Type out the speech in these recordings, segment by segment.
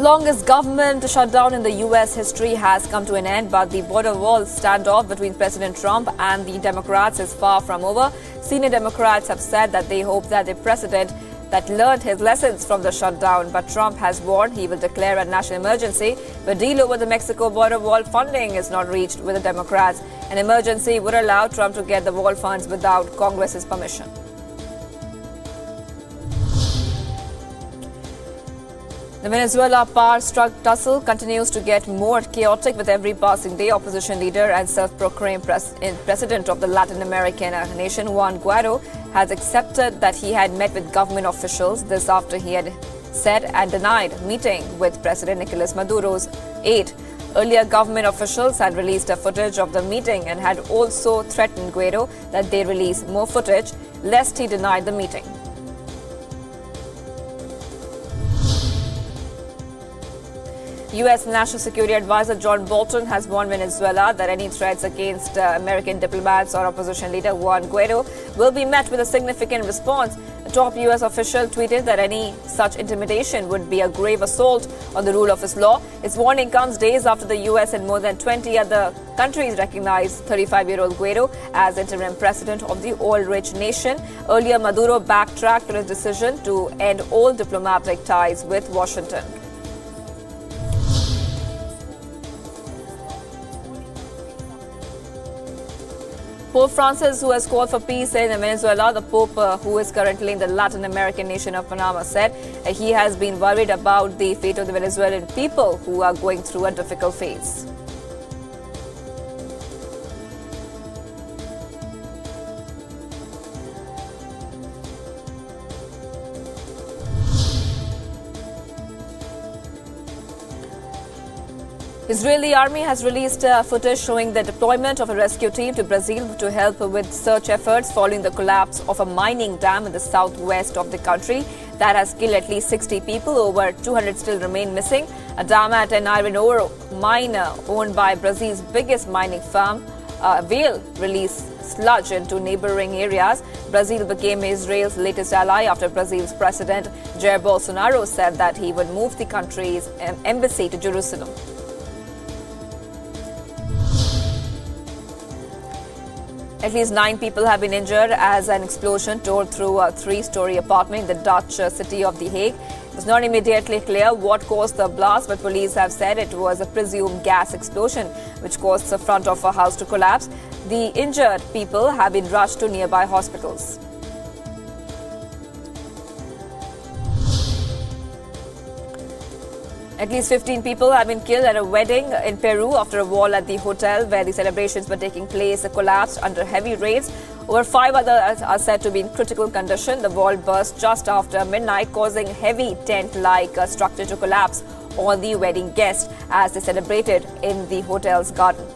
longest government shutdown in the U.S. history has come to an end, but the border wall standoff between President Trump and the Democrats is far from over. Senior Democrats have said that they hope that the president that learned his lessons from the shutdown, but Trump has warned he will declare a national emergency. The deal over the Mexico border wall funding is not reached with the Democrats. An emergency would allow Trump to get the wall funds without Congress's permission. The Venezuela power tussle continues to get more chaotic with every passing day. Opposition leader and self-proclaimed president of the Latin American nation, Juan Guaido, has accepted that he had met with government officials. This after he had said and denied meeting with President Nicolas Maduro's aide. Earlier, government officials had released a footage of the meeting and had also threatened Guaido that they release more footage lest he denied the meeting. U.S. National Security Advisor John Bolton has warned Venezuela that any threats against American diplomats or opposition leader Juan Guaido will be met with a significant response. A top U.S. official tweeted that any such intimidation would be a grave assault on the rule of law. His warning comes days after the U.S. and more than 20 other countries recognized 35-year-old Guaido as interim president of the oil-rich nation. Earlier, Maduro backtracked on his decision to end all diplomatic ties with Washington. Pope Francis, who has called for peace in Venezuela, the Pope, who is currently in the Latin American nation of Panama, said he has been worried about the fate of the Venezuelan people who are going through a difficult phase. Israeli army has released footage showing the deployment of a rescue team to Brazil to help with search efforts following the collapse of a mining dam in the southwest of the country that has killed at least 60 people. Over 200 still remain missing. A dam at an iron ore mine owned by Brazil's biggest mining firm will release sludge into neighboring areas. Brazil became Israel's latest ally after Brazil's president Jair Bolsonaro said that he would move the country's embassy to Jerusalem. At least 9 people have been injured as an explosion tore through a 3-story apartment in the Dutch city of The Hague. It was not immediately clear what caused the blast, but police have said it was a presumed gas explosion which caused the front of a house to collapse. The injured people have been rushed to nearby hospitals. At least 15 people have been killed at a wedding in Peru after a wall at the hotel where the celebrations were taking place collapsed under heavy rains. Over 5 others are said to be in critical condition. The wall burst just after midnight, causing heavy tent-like structure to collapse on the wedding guests as they celebrated in the hotel's garden.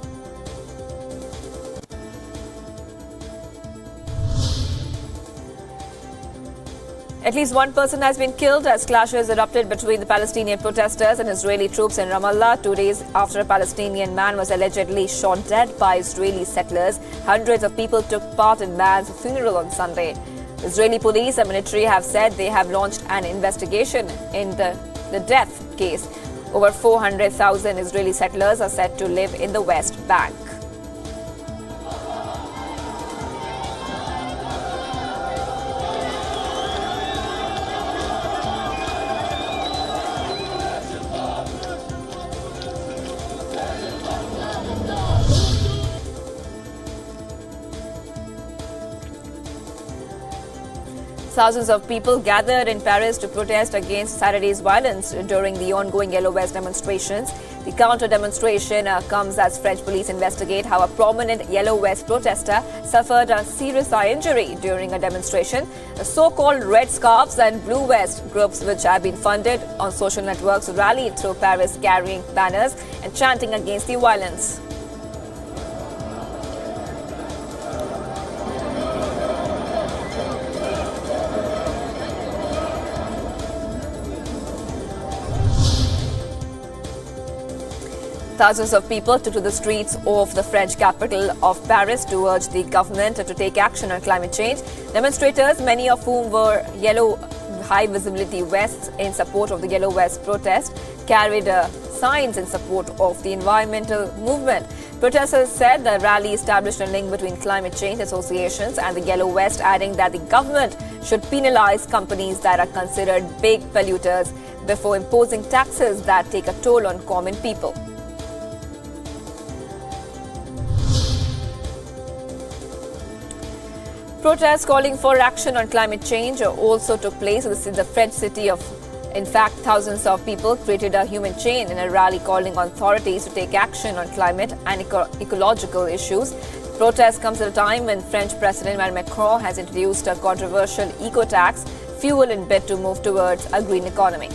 At least 1 person has been killed as clashes erupted between the Palestinian protesters and Israeli troops in Ramallah 2 days after a Palestinian man was allegedly shot dead by Israeli settlers. Hundreds of people took part in man's funeral on Sunday. Israeli police and military have said they have launched an investigation in the death case. Over 400,000 Israeli settlers are said to live in the West Bank. Thousands of people gathered in Paris to protest against Saturday's violence during the ongoing Yellow Vest demonstrations. The counter-demonstration comes as French police investigate how a prominent Yellow Vest protester suffered a serious eye injury during a demonstration. The so-called Red Scarves and Blue Vest groups, which have been funded on social networks, rallied through Paris carrying banners and chanting against the violence. Thousands of people took to the streets of the French capital of Paris to urge the government to take action on climate change. Demonstrators, many of whom wore yellow high-visibility vests in support of the Yellow Vest protest, carried signs in support of the environmental movement. Protesters said the rally established a link between climate change associations and the Yellow Vest, adding that the government should penalize companies that are considered big polluters before imposing taxes that take a toll on common people. Protests calling for action on climate change also took place in the French city of. In fact, thousands of people created a human chain in a rally calling on authorities to take action on climate and ecological issues. Protest comes at a time when French President Emmanuel Macron has introduced a controversial eco-tax fuel in bid to move towards a green economy.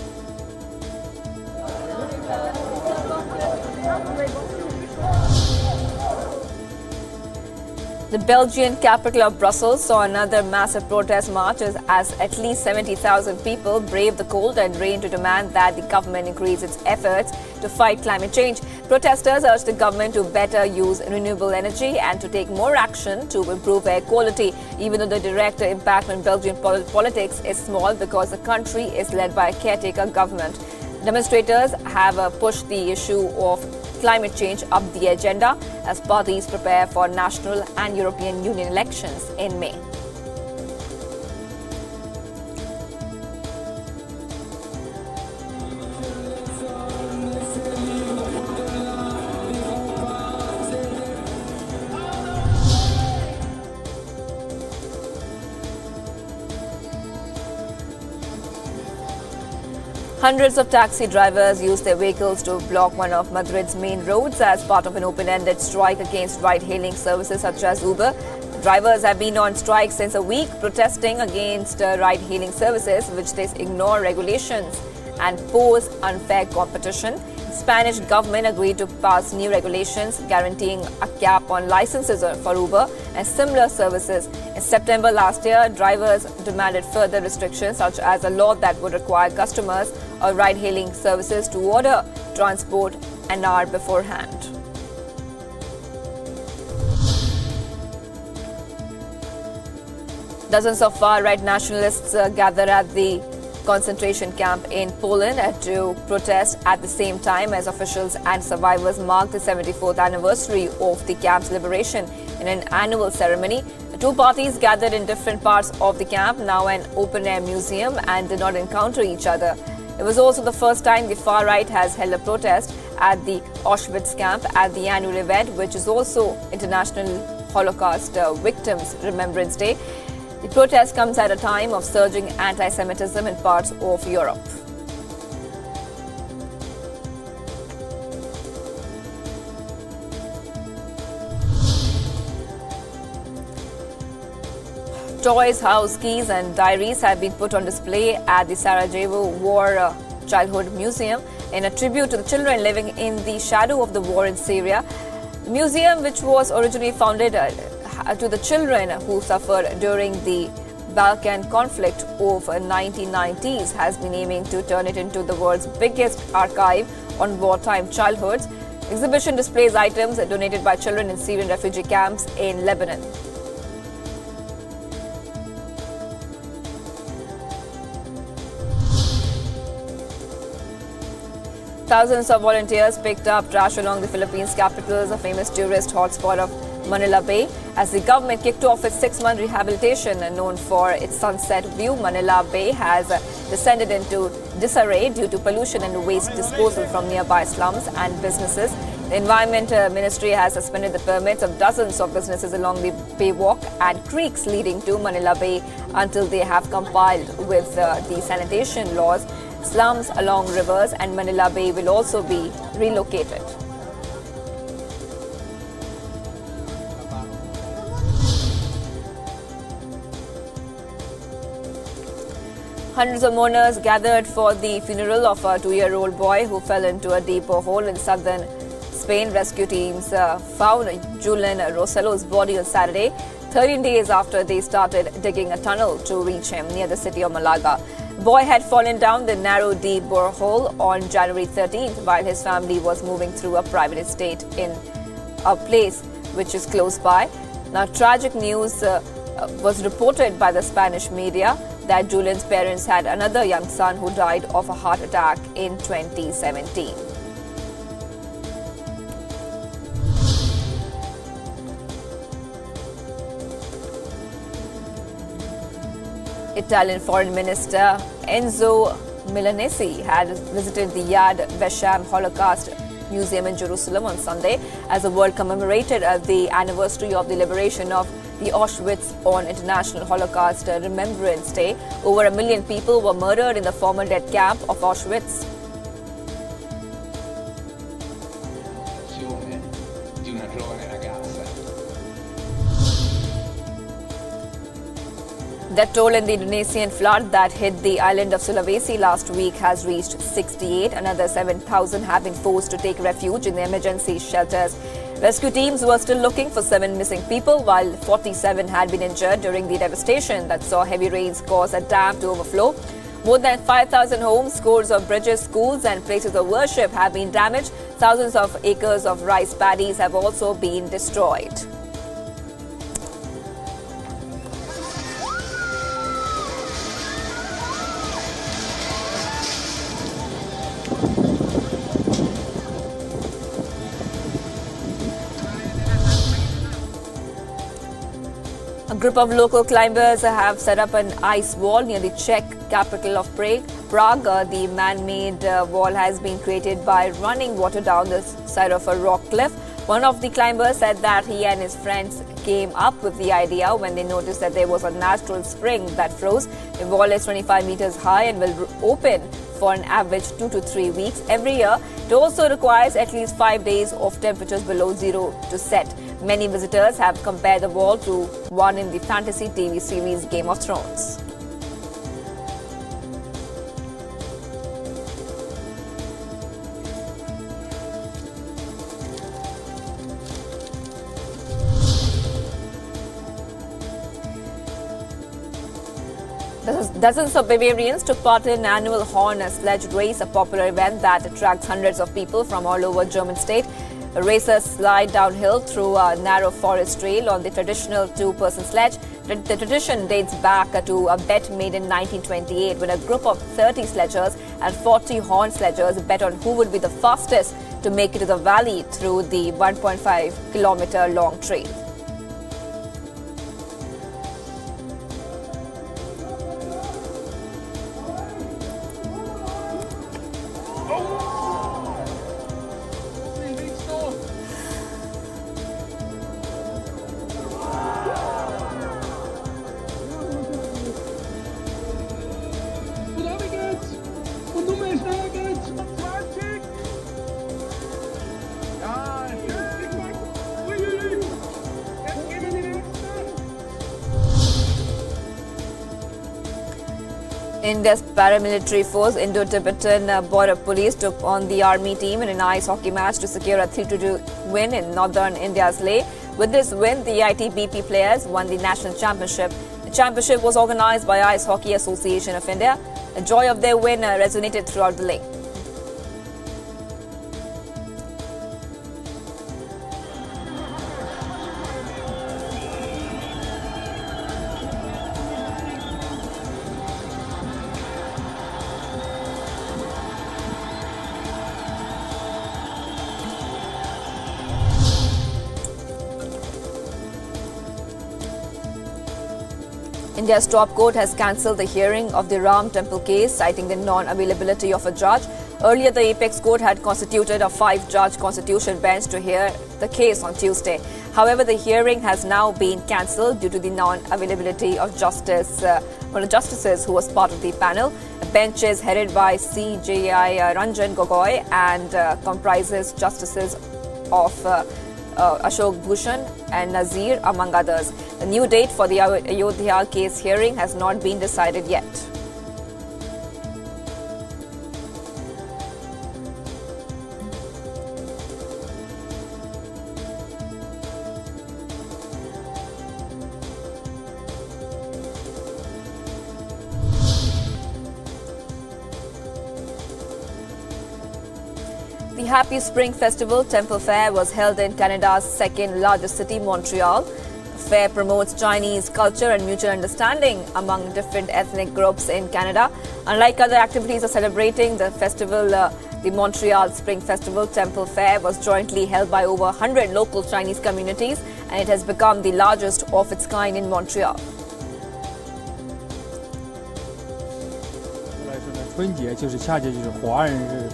The Belgian capital of Brussels saw another massive protest march as at least 70,000 people braved the cold and rain to demand that the government increase its efforts to fight climate change. Protesters urged the government to better use renewable energy and to take more action to improve air quality, even though the direct impact on Belgian politics is small because the country is led by a caretaker government. Demonstrators have pushed the issue of climate change up the agenda as parties prepare for national and European Union elections in May. Hundreds of taxi drivers used their vehicles to block one of Madrid's main roads as part of an open-ended strike against ride-hailing services such as Uber. Drivers have been on strike since a week, protesting against ride-hailing services which they ignore regulations and pose unfair competition. Spanish government agreed to pass new regulations guaranteeing a cap on licenses for Uber and similar services. In September last year, drivers demanded further restrictions such as a law that would require customers of ride-hailing services to order transport an hour beforehand. Dozens of far-right nationalists gather at the concentration camp in Poland to protest at the same time as officials and survivors mark the 74th anniversary of the camp's liberation in an annual ceremony. The two parties gathered in different parts of the camp, now an open-air museum, and did not encounter each other. It was also the first time the far right has held a protest at the Auschwitz camp at the annual event, which is also International Holocaust Victims Remembrance Day. The protest comes at a time of surging anti-Semitism in parts of Europe. Toys, house keys and diaries have been put on display at the Sarajevo War Childhood Museum in a tribute to the children living in the shadow of the war in Syria. The museum, which was originally founded to the children who suffered during the Balkan conflict of 1990s, has been aiming to turn it into the world's biggest archive on wartime childhoods. Exhibition displays items donated by children in Syrian refugee camps in Lebanon. Thousands of volunteers picked up trash along the Philippines' capital's a famous tourist hotspot of Manila Bay. As the government kicked off its 6-month rehabilitation known for its sunset view, Manila Bay has descended into disarray due to pollution and waste disposal from nearby slums and businesses. The Environment Ministry has suspended the permits of dozens of businesses along the Bay Walk and creeks leading to Manila Bay until they have complied with the sanitation laws. Slums along rivers and Manila Bay will also be relocated. Hundreds of mourners gathered for the funeral of a 2-year-old boy who fell into a deep hole in southern Spain. Rescue teams found Julian Rosello's body on Saturday, 13 days after they started digging a tunnel to reach him near the city of Malaga. The boy had fallen down the narrow, deep borehole on January 13th while his family was moving through a private estate in a place which is close by. Now, tragic news was reported by the Spanish media that Julian's parents had another young son who died of a heart attack in 2017. Italian Foreign Minister Enzo Milanesi had visited the Yad Vashem Holocaust Museum in Jerusalem on Sunday as the world commemorated the anniversary of the liberation of the Auschwitz on International Holocaust Remembrance Day. Over 1 million people were murdered in the former death camp of Auschwitz. The toll in the Indonesian flood that hit the island of Sulawesi last week has reached 68. Another 7,000 have been forced to take refuge in the emergency shelters. Rescue teams were still looking for 7 missing people, while 47 had been injured during the devastation that saw heavy rains cause a dam to overflow. More than 5,000 homes, scores of bridges, schools and places of worship have been damaged. Thousands of acres of rice paddies have also been destroyed. A group of local climbers have set up an ice wall near the Czech capital of Prague. The man-made wall has been created by running water down the side of a rock cliff. One of the climbers said that he and his friends came up with the idea when they noticed that there was a natural spring that froze. The wall is 25 meters high and will open for an average 2 to 3 weeks every year. It also requires at least 5 days of temperatures below zero to set. Many visitors have compared the wall to one in the fantasy TV series Game of Thrones. Dozens of Bavarians took part in an annual horn sledge race, a popular event that attracts hundreds of people from all over German state. Racers slide downhill through a narrow forest trail on the traditional two-person sledge. The tradition dates back to a bet made in 1928 when a group of 30 sledgers and 40 horn sledgers bet on who would be the fastest to make it to the valley through the 1.5-kilometer long trail. India's paramilitary force, Indo-Tibetan Border Police, took on the army team in an ice hockey match to secure a 3-2 win in northern India's Leh. With this win, the ITBP players won the national championship. The championship was organized by Ice Hockey Association of India. The joy of their win resonated throughout the Leh. India's top court has cancelled the hearing of the Ram Temple case, citing the non-availability of a judge. Earlier, the apex court had constituted a 5-judge constitution bench to hear the case on Tuesday. However, the hearing has now been cancelled due to the non-availability of one of the justices who was part of the panel. The bench is headed by CJI Ranjan Gogoi and comprises justices of Ashok Bhushan and Nazir, among others. The new date for the Ayodhya case hearing has not been decided yet. The Happy Spring Festival Temple Fair was held in Canada's second largest city, Montreal. fair promotes Chinese culture and mutual understanding among different ethnic groups in Canada. Unlike other activities of celebrating the festival, the Montreal Spring Festival Temple Fair was jointly held by over 100 local Chinese communities, and it has become the largest of its kind in Montreal. 春节就是恰恰就是华人是